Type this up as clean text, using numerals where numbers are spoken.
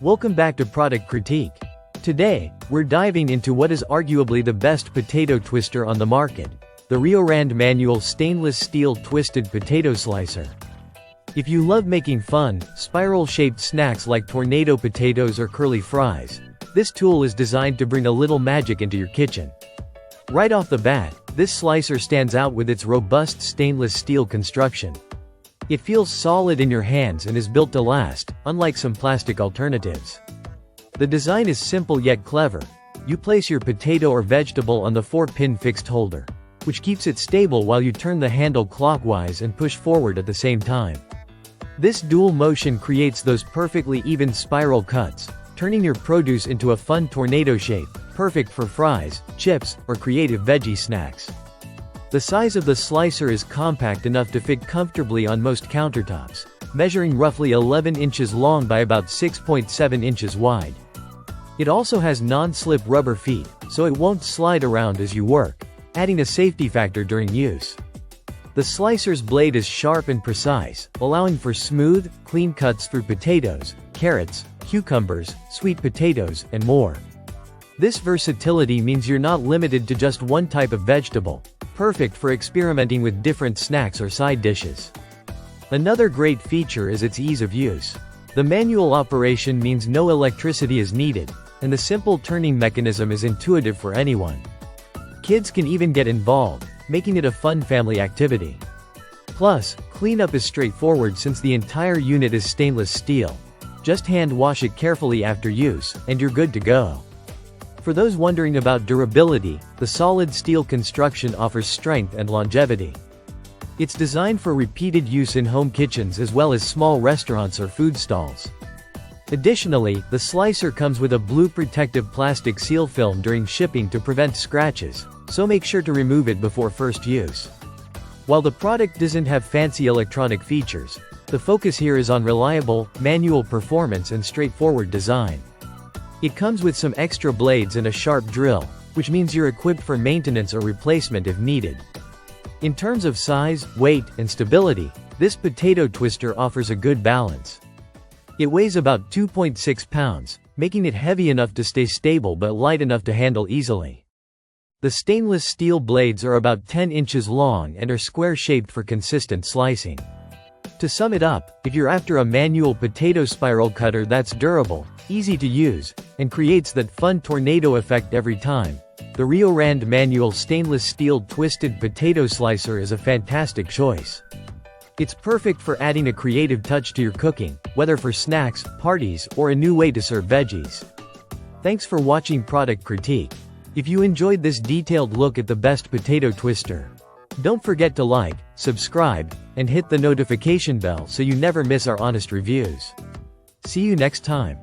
Welcome back to Product Critique. Today, we're diving into what is arguably the best potato twister on the market, the RioRand manual stainless steel twisted potato slicer. If you love making fun, spiral-shaped snacks like tornado potatoes or curly fries, this tool is designed to bring a little magic into your kitchen. Right off the bat, this slicer stands out with its robust stainless steel construction. It feels solid in your hands and is built to last, unlike some plastic alternatives. The design is simple yet clever. You place your potato or vegetable on the 4-pin fixed holder, which keeps it stable while you turn the handle clockwise and push forward at the same time. This dual motion creates those perfectly even spiral cuts, turning your produce into a fun tornado shape, perfect for fries, chips, or creative veggie snacks. The size of the slicer is compact enough to fit comfortably on most countertops, measuring roughly 11 inches long by about 6.7 inches wide. It also has non-slip rubber feet, so it won't slide around as you work, adding a safety factor during use. The slicer's blade is sharp and precise, allowing for smooth, clean cuts through potatoes, carrots, cucumbers, sweet potatoes, and more. This versatility means you're not limited to just one type of vegetable, perfect for experimenting with different snacks or side dishes. Another great feature is its ease of use. The manual operation means no electricity is needed, and the simple turning mechanism is intuitive for anyone. Kids can even get involved, making it a fun family activity. Plus, cleanup is straightforward since the entire unit is stainless steel. Just hand wash it carefully after use, and you're good to go. For those wondering about durability, the solid steel construction offers strength and longevity. It's designed for repeated use in home kitchens as well as small restaurants or food stalls. Additionally, the slicer comes with a blue protective plastic seal film during shipping to prevent scratches, so make sure to remove it before first use. While the product doesn't have fancy electronic features, the focus here is on reliable, manual performance and straightforward design. It comes with some extra blades and a sharp drill, which means you're equipped for maintenance or replacement if needed. In terms of size, weight, and stability, this potato twister offers a good balance. It weighs about 2.6 pounds, making it heavy enough to stay stable but light enough to handle easily. The stainless steel blades are about 10 inches long and are square-shaped for consistent slicing. To sum it up, if you're after a manual potato spiral cutter that's durable, easy to use, and creates that fun tornado effect every time, the RioRand manual stainless steel twisted potato slicer is a fantastic choice. It's perfect for adding a creative touch to your cooking, whether for snacks, parties, or a new way to serve veggies. Thanks for watching Product Critique. If you enjoyed this detailed look at the best potato twister, don't forget to like, subscribe, and hit the notification bell so you never miss our honest reviews. See you next time.